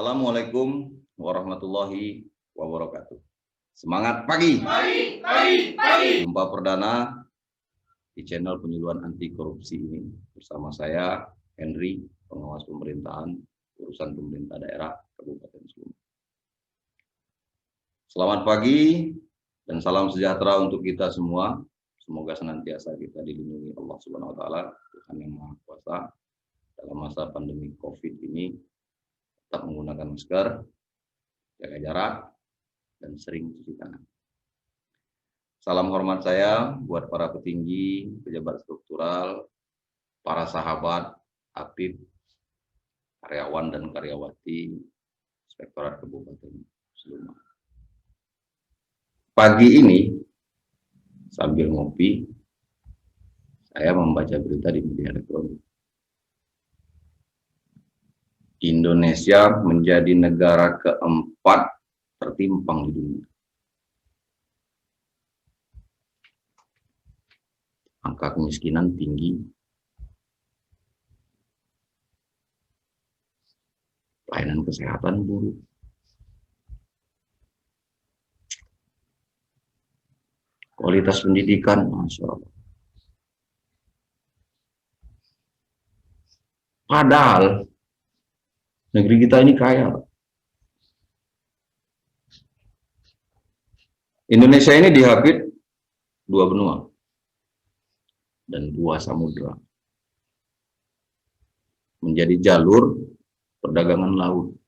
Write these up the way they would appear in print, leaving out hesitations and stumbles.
Assalamualaikum warahmatullahi wabarakatuh. Semangat pagi. Jumpa perdana di channel penyuluhan anti korupsi ini bersama saya Henry, pengawas pemerintahan urusan pemerintah daerah Kabupaten Sleman. Selamat pagi dan salam sejahtera untuk kita semua. Semoga senantiasa kita dilindungi Allah Subhanahu wa taala, Tuhan yang Maha Kuasa, dalam masa pandemi Covid ini. Tetap menggunakan masker, jaga jarak, dan sering cuci tangan. Salam hormat saya buat para petinggi, pejabat struktural, para sahabat, aktif, karyawan dan karyawati Inspektorat Kabupaten Sleman. Pagi ini, sambil ngopi, saya membaca berita di media elektronik. Indonesia menjadi negara keempat tertimpang di dunia. Angka kemiskinan tinggi, pelayanan kesehatan buruk, kualitas pendidikan, Masya Allah. Padahal negeri kita ini kaya. Indonesia ini diapit 2 benua dan 2 samudra. Menjadi jalur perdagangan laut.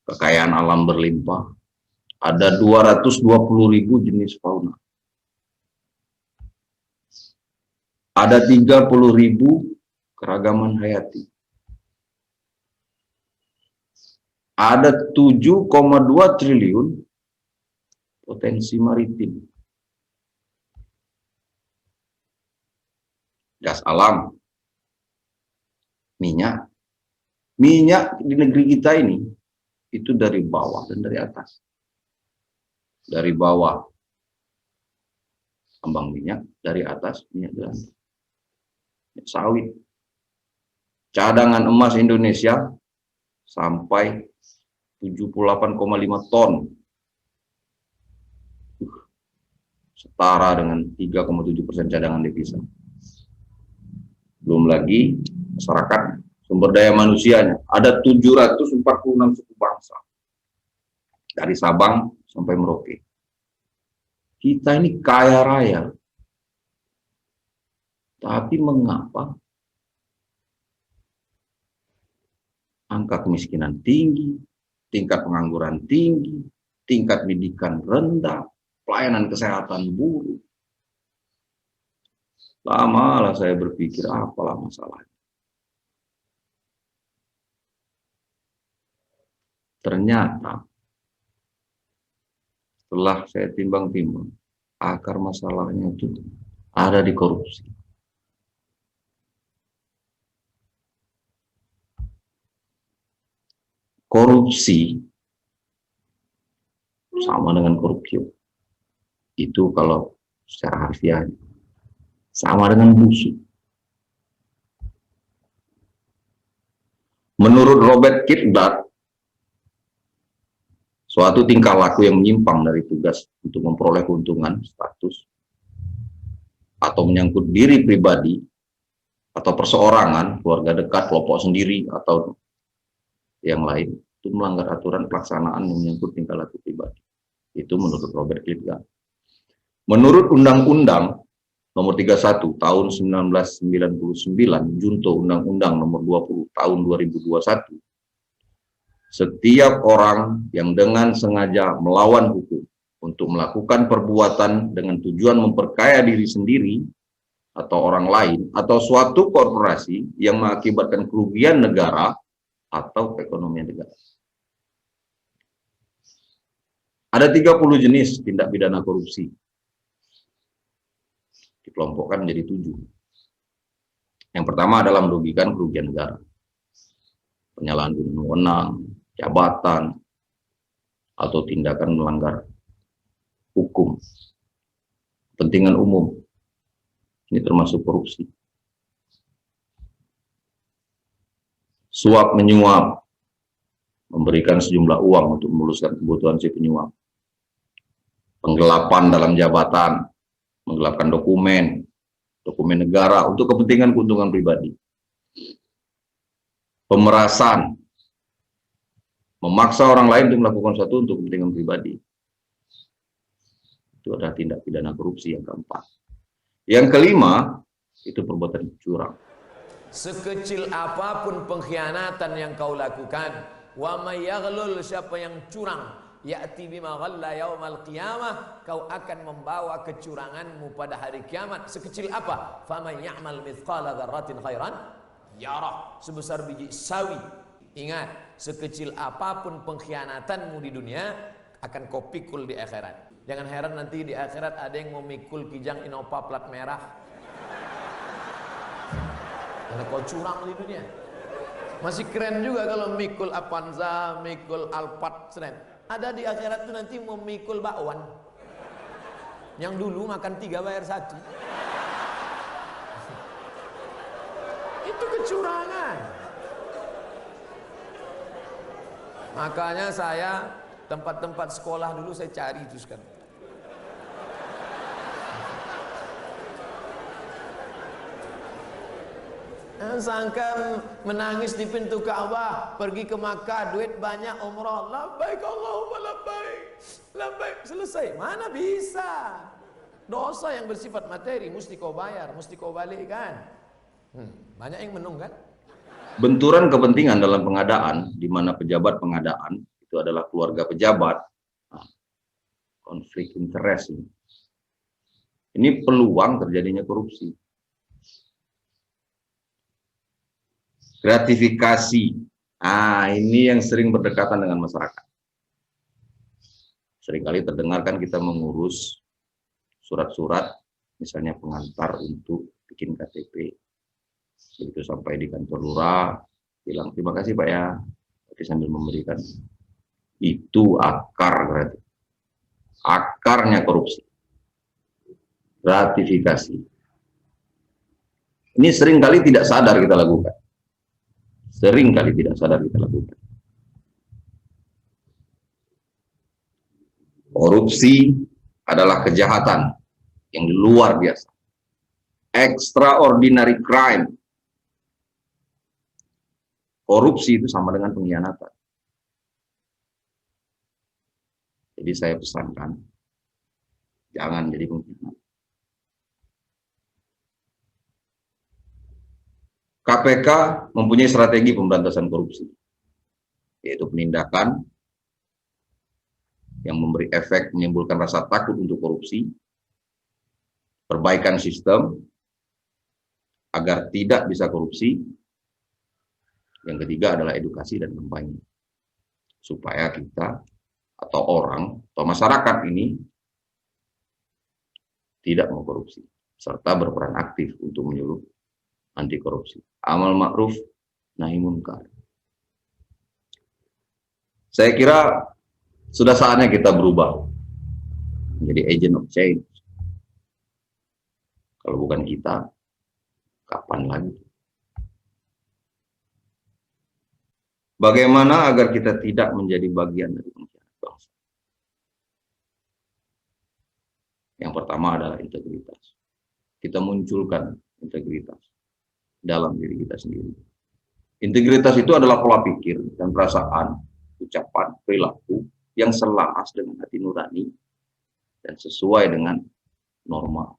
Kekayaan alam berlimpah. Ada 220.000 jenis fauna. Ada 30.000 keragaman hayati. Ada 7,2 triliun potensi maritim. Gas alam, minyak. Minyak di negeri kita ini itu dari bawah dan dari atas. Dari bawah tambang minyak, dari atas minyak jelantah. Sawit. Cadangan emas Indonesia sampai 78,5 ton. Setara dengan 3,7% cadangan devisa. Belum lagi masyarakat, sumber daya manusianya. Ada 746 suku bangsa. Dari Sabang sampai Merauke. Kita ini kaya raya. Tapi mengapa angka kemiskinan tinggi, tingkat pengangguran tinggi, tingkat pendidikan rendah, pelayanan kesehatan buruk? Lamalah saya berpikir, apalah masalahnya. Ternyata setelah saya timbang-timbang, akar masalahnya itu ada di korupsi. Korupsi sama dengan korupsi. Itu kalau secara harfiah sama dengan busuk. Menurut Robert Kildart, suatu tingkah laku yang menyimpang dari tugas untuk memperoleh keuntungan, status, atau menyangkut diri pribadi, atau perseorangan, keluarga dekat, kelompok sendiri, atau yang lain, itu melanggar aturan pelaksanaan yang menyangkut tingkah laku pribadi. Itu menurut Robert Kildart. Menurut Undang-Undang Nomor 31 Tahun 1999, Junto Undang-Undang Nomor 20 Tahun 2021, setiap orang yang dengan sengaja melawan hukum untuk melakukan perbuatan dengan tujuan memperkaya diri sendiri atau orang lain, atau suatu korporasi yang mengakibatkan kerugian negara atau perekonomian negara. Ada 30 jenis tindak pidana korupsi. Dikelompokkan menjadi 7. Yang pertama adalah merugikan kerugian negara. Penyalahgunaan wewenang, jabatan, atau tindakan melanggar hukum, kepentingan umum. Ini termasuk korupsi. Suap menyuap, memberikan sejumlah uang untuk memuluskan kebutuhan si penyuap, penggelapan dalam jabatan, menggelapkan dokumen negara untuk kepentingan keuntungan pribadi, pemerasan, memaksa orang lain untuk melakukan sesuatu untuk kepentingan pribadi. Itu adalah tindak pidana korupsi yang keempat. Yang kelima, itu perbuatan curang. Sekecil apapun pengkhianatan yang kau lakukan, wa may yaghlul, siapa yang curang, ya'ti bima ghalla yaumal qiyamah, kau akan membawa kecuranganmu pada hari kiamat. Sekecil apa? Faman ya'mal mithqala dzarratin khairan yarah, sebesar biji sawi. Ingat, sekecil apapun pengkhianatanmu di dunia akan kau pikul di akhirat. Jangan heran nanti di akhirat ada yang mau mikul Kijang Innova plat merah karena kau curang di dunia. Masih keren juga kalau mikul Avanza, mikul Alphard, keren. Ada di akhirat tuh nanti mau mikul bakwan. Yang dulu makan 3 bayar 1. Itu kecurangan. Makanya saya tempat-tempat sekolah dulu saya cari itu sekarang. Sangka menangis di pintu Ka'bah, pergi ke Makkah, duit banyak, umrah, labbaik Allahumma labbaik, labbaik, selesai. Mana bisa? Dosa yang bersifat materi mesti kau bayar, mesti kau balikkan. Banyak yang menung kan? Benturan kepentingan dalam pengadaan, di mana pejabat pengadaan itu adalah keluarga pejabat. Nah, konflik interest ini. Ini peluang terjadinya korupsi. Gratifikasi. Ini yang sering berdekatan dengan masyarakat. Seringkali terdengarkan kita mengurus surat-surat, misalnya pengantar untuk bikin KTP. Begitu sampai di kantor lurah, bilang terima kasih Pak ya, tapi sambil memberikan. Itu akar berarti. Akarnya korupsi. Gratifikasi. Ini seringkali tidak sadar kita lakukan. Seringkali tidak sadar kita lakukan. Korupsi adalah kejahatan yang luar biasa. Extraordinary crime. Korupsi itu sama dengan pengkhianatan. Jadi saya pesankan, jangan jadi pengkhianat. KPK mempunyai strategi pemberantasan korupsi, yaitu penindakan yang memberi efek menimbulkan rasa takut untuk korupsi, perbaikan sistem agar tidak bisa korupsi, yang ketiga adalah edukasi dan kampanye, supaya kita atau orang atau masyarakat ini tidak mau korupsi, serta berperan aktif untuk menyuruh anti korupsi. Amal ma'ruf nahi munkar. Saya kira sudah saatnya kita berubah menjadi agent of change. Kalau bukan kita, kapan lagi? Bagaimana agar kita tidak menjadi bagian dari pengkhianat bangsa? Yang pertama adalah integritas. Kita munculkan integritas dalam diri kita sendiri. Integritas itu adalah pola pikir dan perasaan, ucapan, perilaku yang selaras dengan hati nurani dan sesuai dengan norma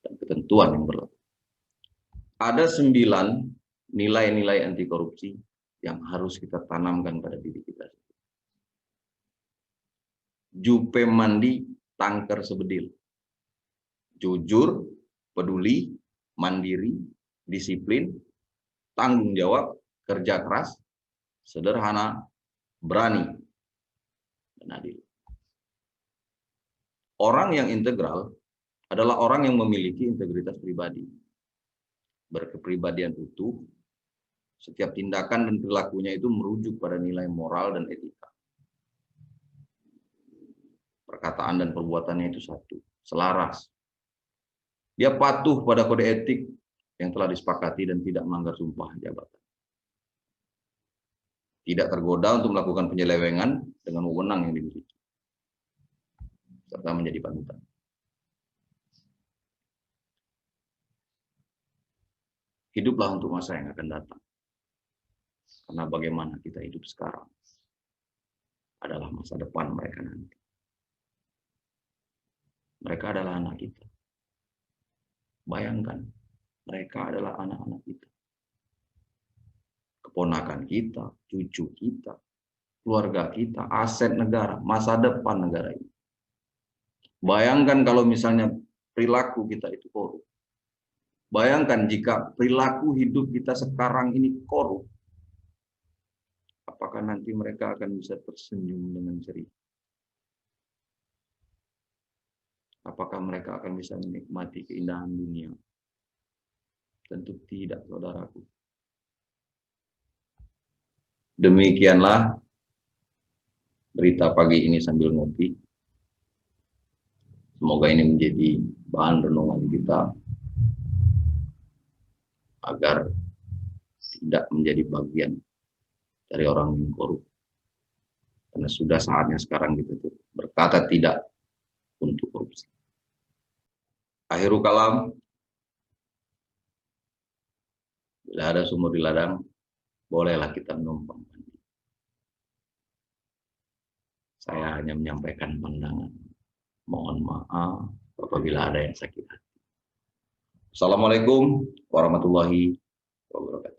dan ketentuan yang berlaku. Ada 9 nilai-nilai anti korupsi yang harus kita tanamkan pada diri kita. Jupe mandi, tangker sebedil. Jujur, peduli, mandiri, disiplin, tanggung jawab, kerja keras, sederhana, berani, dan adil. Orang yang integral adalah orang yang memiliki integritas pribadi, berkepribadian utuh. Setiap tindakan dan perilakunya itu merujuk pada nilai moral dan etika. Perkataan dan perbuatannya itu satu, selaras. Dia patuh pada kode etik yang telah disepakati dan tidak melanggar sumpah jabatan. tidak tergoda untuk melakukan penyelewengan dengan wewenang yang dimiliki, serta menjadi panutan. Hiduplah untuk masa yang akan datang. Karena bagaimana kita hidup sekarang adalah masa depan mereka nanti. Mereka adalah anak kita. Bayangkan, mereka adalah anak-anak kita. Keponakan kita, cucu kita, keluarga kita, aset negara, masa depan negara ini. Bayangkan kalau misalnya perilaku kita itu korup. Bayangkan jika perilaku hidup kita sekarang ini korup. Apakah nanti mereka akan bisa tersenyum dengan ceria? Apakah mereka akan bisa menikmati keindahan dunia? Tentu tidak, saudaraku. Demikianlah berita pagi ini sambil ngopi. Semoga ini menjadi bahan renungan kita agar tidak menjadi bagian dari orang yang korup. Karena sudah saatnya sekarang kita berkata tidak untuk korupsi. Akhirul kalam, bila ada sumur di ladang, bolehlah kita menumpang mandi. Saya hanya menyampaikan pandangan. Mohon maaf apabila ada yang sakit hati. Assalamualaikum warahmatullahi wabarakatuh.